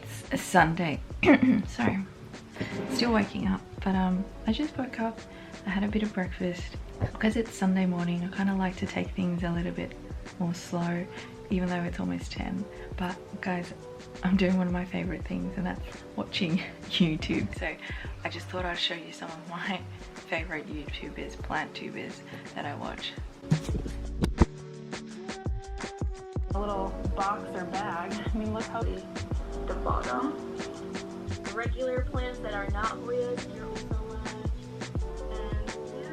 It's a Sunday. Sorry, still waking up, but I just woke up. I had a bit of breakfast. Because it's Sunday morning, I kind of like to take things a little bit more slow, even though it's almost 10. But guys, I'm doing one of my favorite things, and that's watching YouTube. So I just thought I'd show you some of my favorite YouTubers, plant tubers that I watch. A little box or bag. I mean, look how the bottom. The regular plants that are not red, you're so much. And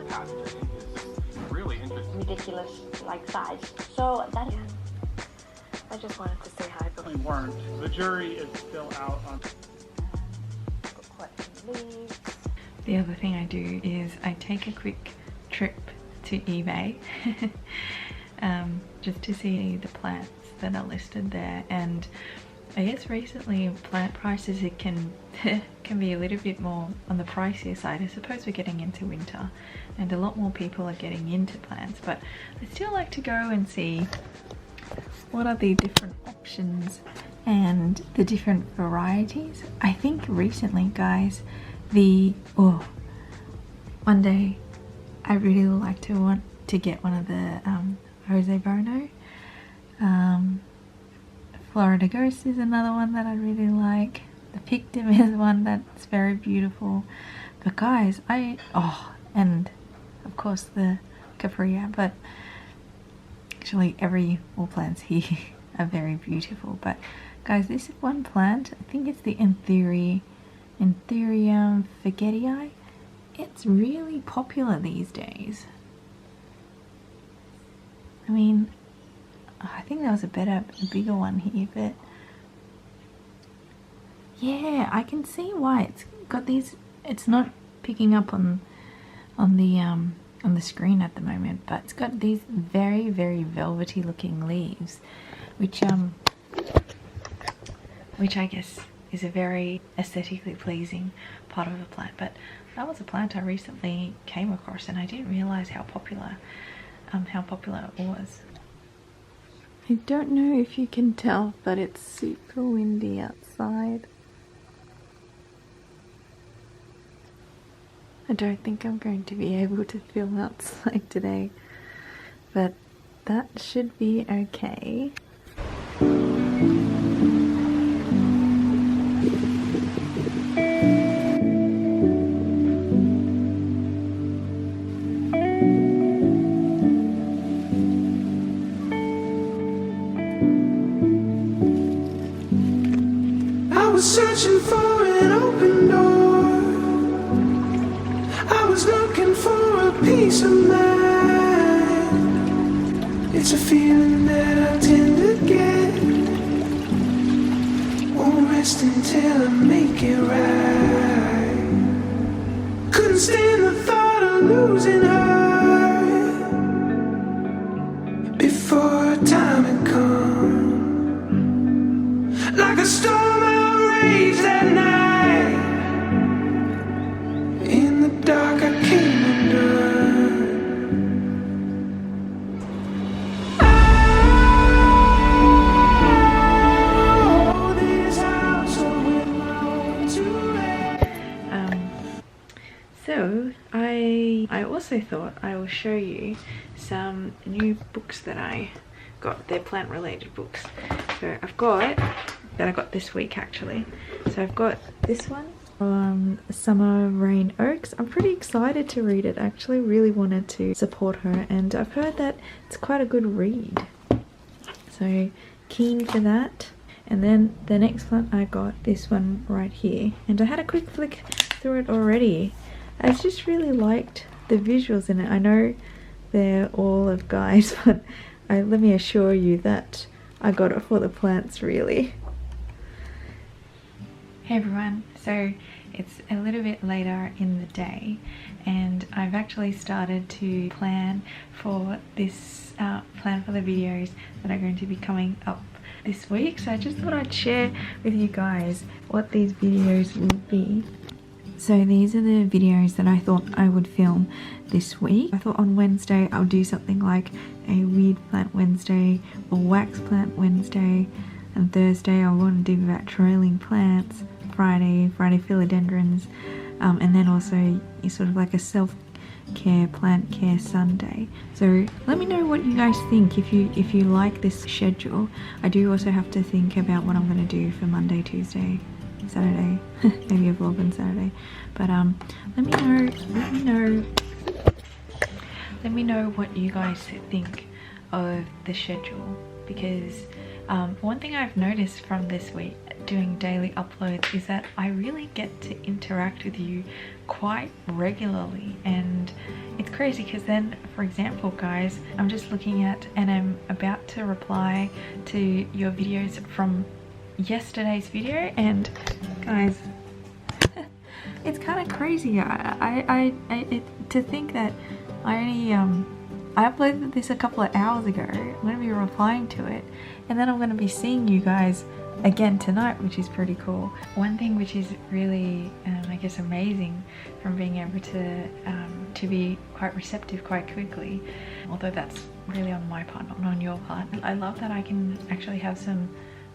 yeah. Really interesting. Ridiculous like size. So that is. I just wanted to say hi. They weren't. The jury is still out on. The other thing I do is I take a quick trip to eBay just to see the plants that are listed there. And I guess recently plant prices, it can be a little bit more on the pricier side. I suppose we're getting into winter and a lot more people are getting into plants, but I still like to go and see what are the different options and the different varieties. I think recently, guys, one day I really want to get one of the Jose Bono. Florida Ghost is another one that I really like. The Pictum is one that's very beautiful. But guys, and of course the Capria, but actually all plants here are very beautiful. But guys, this is one plant, I think it's the Anthurium Faggettii. It's really popular these days. I mean, I think there was a bigger one here, but yeah, I can see why it's got these. It's not picking up on the screen at the moment, but it's got these very, very velvety looking leaves, which I guess is a very aesthetically pleasing part of the plant. But that was a plant I recently came across, and I didn't realize how popular it was. I don't know if you can tell, but it's super windy outside. I don't think I'm going to be able to film outside today, but that should be okay. Searching for an open door. I was looking for a peace of mind. It's a feeling that I tend to get. Won't rest until I make it right. Couldn't stand the thought of losing her before time had come. Like a storm that night, in the dark I came undone. Oh, this house with my own to So I also thought I will show you some new books that I got. They're plant related books. So I got this week actually. So I've got this one, Summer Rain Oaks. I'm pretty excited to read it. I actually really wanted to support her, and I've heard that it's quite a good read. So keen for that. And then the next one, I got this one right here, and I had a quick flick through it already. I just really liked the visuals in it. I know they're all of guys, but let me assure you that I got it for the plants really. Hey everyone, so it's a little bit later in the day, and I've actually started to plan for this plan for the videos that are going to be coming up this week. So I just thought I'd share with you guys what these videos will be. So these are the videos that I thought I would film this week. I thought on Wednesday I'll do something like a weird plant Wednesday or wax plant Wednesday. and Thursday I want to do about trailing plants, Friday philodendrons, and then also sort of like a self-care, plant care Sunday. So let me know what you guys think if you like this schedule. I do also have to think about what I'm going to do for Monday, Tuesday, Saturday, maybe a vlog on Saturday. But let me know what you guys think of the schedule, because one thing I've noticed from this week doing daily uploads is that I really get to interact with you quite regularly, and it's crazy because then, for example guys, I'm just looking at and I'm about to reply to your videos from yesterday's video, and guys, it's kind of crazy. To think that I only I uploaded this a couple of hours ago. I'm going to be replying to it, and then I'm going to be seeing you guys again tonight, which is pretty cool. One thing which is really I guess amazing from being able to be quite receptive quite quickly, although that's really on my part, not on your part. I love that I can actually have some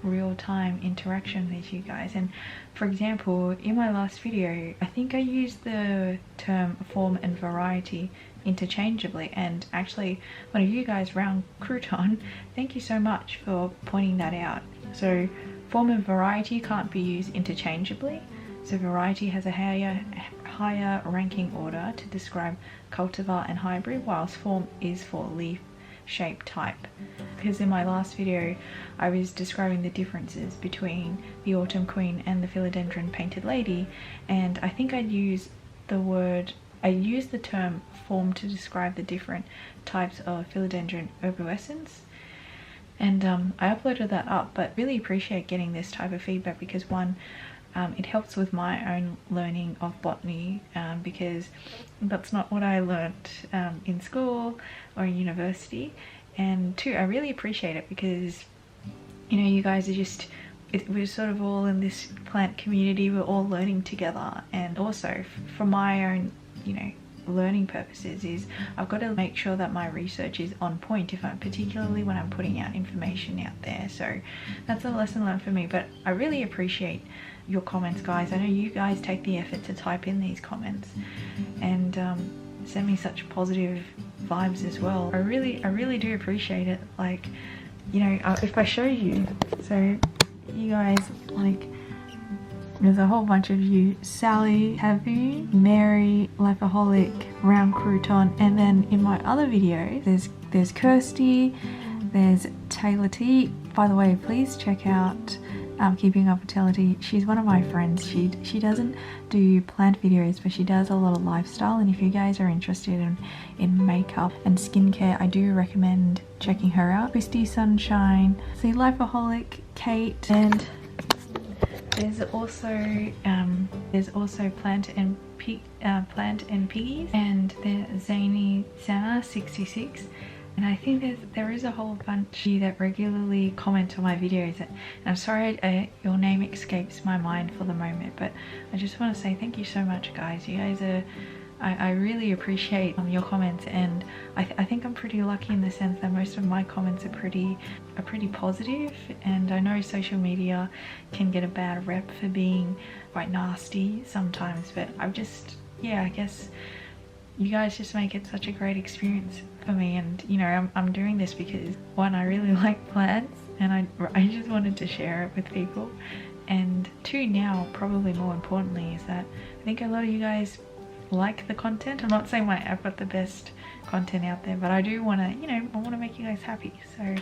real-time interaction with you guys. And for example, in my last video I think I used the term form and variety interchangeably, and actually one of you guys, Round Crouton, thank you so much for pointing that out. So form and variety can't be used interchangeably. So variety has a higher ranking order to describe cultivar and hybrid, whilst form is for leaf shape type. Because in my last video I was describing the differences between the Autumn Queen and the Philodendron Painted Lady, and I think I used the term form to describe the different types of Philodendron arborescens, and I uploaded that up. But really appreciate getting this type of feedback, because one, it helps with my own learning of botany, because that's not what I learnt in school or in university, and two, I really appreciate it because, you know, you guys are just, we're sort of all in this plant community, we're all learning together. And also for my own, you know, learning purposes, is I've got to make sure that my research is on point, particularly when I'm putting out information out there. So that's a lesson learned for me. But I really appreciate your comments, guys. I know you guys take the effort to type in these comments and send me such positive vibes as well. I really do appreciate it. Like, you know, if I show you, so you guys, like, there's a whole bunch of you: Sally, Havu, Mary, Lifeaholic, Round Crouton, and then in my other videos there's Kirsty, there's Taylor T. By the way, please check out Keeping Up with Taylor T. She's one of my friends. She doesn't do plant videos, but she does a lot of lifestyle, and if you guys are interested in makeup and skincare, I do recommend checking her out. Christy Sunshine, see Lifeaholic, Kate, and there's also Plant and Piggies, and there's Zany Sana 66, and I think there is a whole bunch that regularly comment on my videos, and I'm sorry your name escapes my mind for the moment, but I just want to say thank you so much, guys. You guys are, I really appreciate your comments, and I think I'm pretty lucky in the sense that most of my comments are pretty positive, and I know social media can get a bad rep for being quite nasty sometimes, but I guess you guys just make it such a great experience for me. And you know, I'm doing this because one, I really like plants, and I just wanted to share it with people, and two, now probably more importantly, is that I think a lot of you guys like the content. I'm not saying I've got the best content out there, but I do want to, you know, I want to make you guys happy. So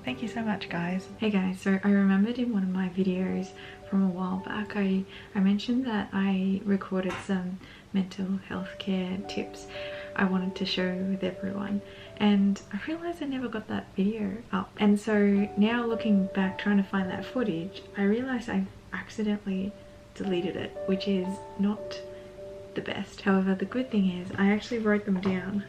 thank you so much, guys. Hey guys, so I remembered in one of my videos from a while back I mentioned that I recorded some mental health care tips I wanted to share with everyone, and I realized I never got that video up. And so now looking back, trying to find that footage, I realized I accidentally deleted it, which is not the best. However, the good thing is I actually wrote them down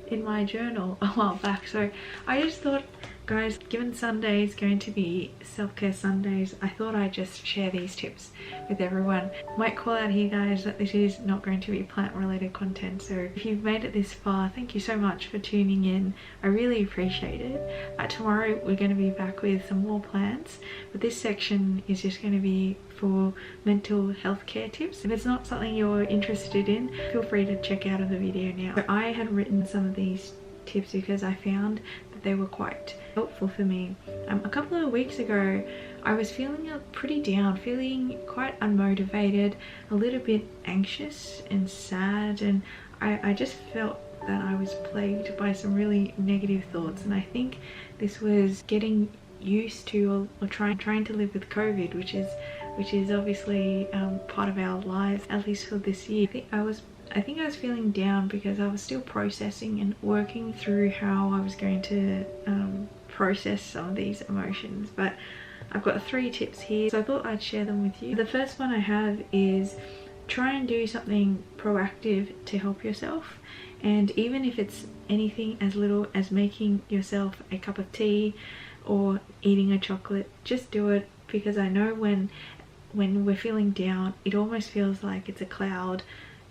in my journal a while back, so I just thought Guys, given Sunday is going to be self-care Sundays, I thought I'd just share these tips with everyone. Might call out here, guys, that this is not going to be plant-related content, so if you've made it this far, thank you so much for tuning in. I really appreciate it. Tomorrow we're going to be back with some more plants, but this section is just going to be for mental health care tips. If it's not something you're interested in, feel free to check out of the video now. So I had written some of these tips because I found that they were quite helpful for me. A couple of weeks ago I was feeling pretty down, feeling quite unmotivated, a little bit anxious and sad, and I just felt that I was plagued by some really negative thoughts, and I think this was getting used to or trying to live with COVID, which is obviously part of our lives, at least for this year. I think I was feeling down because I was still processing and working through how I was going to process some of these emotions. But I've got 3 tips here, so I thought I'd share them with you. The first one I have is try and do something proactive to help yourself, and even if it's anything as little as making yourself a cup of tea or eating a chocolate, just do it, because I know when we're feeling down, it almost feels like it's a cloud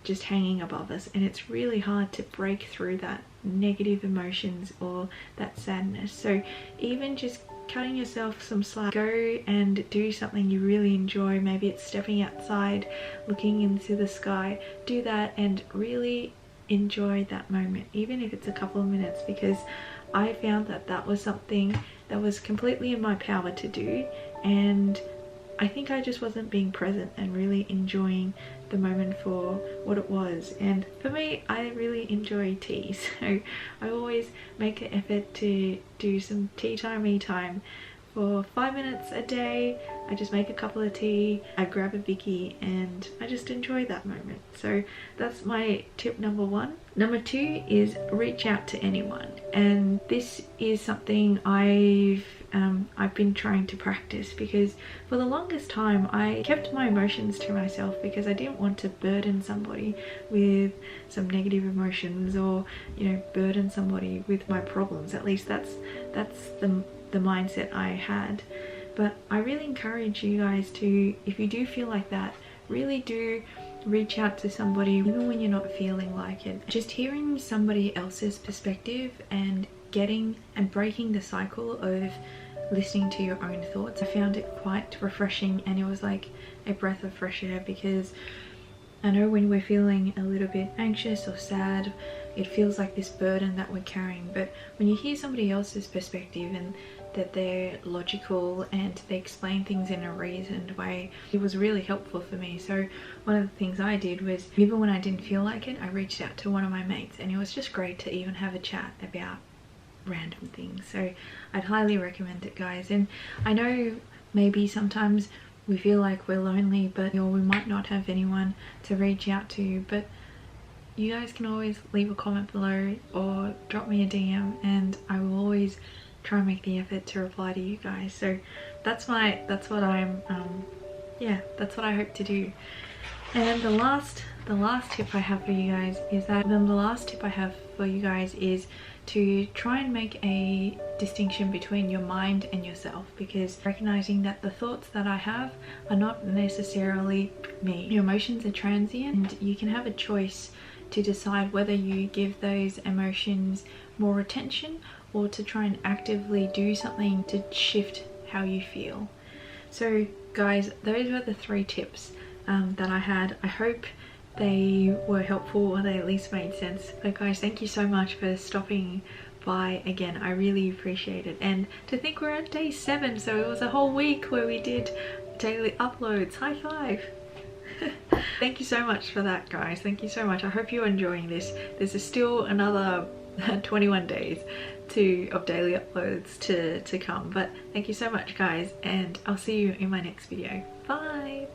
just hanging above us, and it's really hard to break through that negative emotions or that sadness. So even just cutting yourself some slack, go and do something you really enjoy. Maybe it's stepping outside, looking into the sky. Do that and really enjoy that moment, even if it's a couple of minutes, because I found that that was something that was completely in my power to do, and I think I just wasn't being present and really enjoying the moment for what it was. And for me, I really enjoy tea, so I always make an effort to do some tea time, me time. For 5 minutes a day, I just make a couple of tea, I grab a Vicky, and I just enjoy that moment. So that's my tip number 1. Number 2 is reach out to anyone, and this is something I've been trying to practice, because for the longest time I kept my emotions to myself because I didn't want to burden somebody with some negative emotions, or burden somebody with my problems. At least that's the mindset I had. But I really encourage you guys to, if you do feel like that, really do reach out to somebody even when you're not feeling like it. Just hearing somebody else's perspective and breaking the cycle of listening to your own thoughts, I found it quite refreshing, and it was like a breath of fresh air, because I know when we're feeling a little bit anxious or sad, it feels like this burden that we're carrying. But when you hear somebody else's perspective and that they're logical and they explain things in a reasoned way, it was really helpful for me. So one of the things I did was, even when I didn't feel like it, I reached out to one of my mates, and it was just great to even have a chat about random things. So I'd highly recommend it, guys. And I know maybe sometimes we feel like we're lonely, but we might not have anyone to reach out to, but you guys can always leave a comment below or drop me a DM, and I will always try and make the effort to reply to you guys. So that's what I hope to do. And the last tip I have for you guys is to try and make a distinction between your mind and yourself, because recognizing that the thoughts that I have are not necessarily me. Your emotions are transient, and you can have a choice to decide whether you give those emotions more attention or to try and actively do something to shift how you feel. So guys, those were the 3 tips that I had. I hope they were helpful, or they at least made sense. But guys, thank you so much for stopping by again. I really appreciate it. And to think we're at day 7, so it was a whole week where we did daily uploads. High five. Thank you so much for that, guys. Thank you so much. I hope you're enjoying this. There's still another 21 days of daily uploads to come, but thank you so much, guys, and I'll see you in my next video. Bye.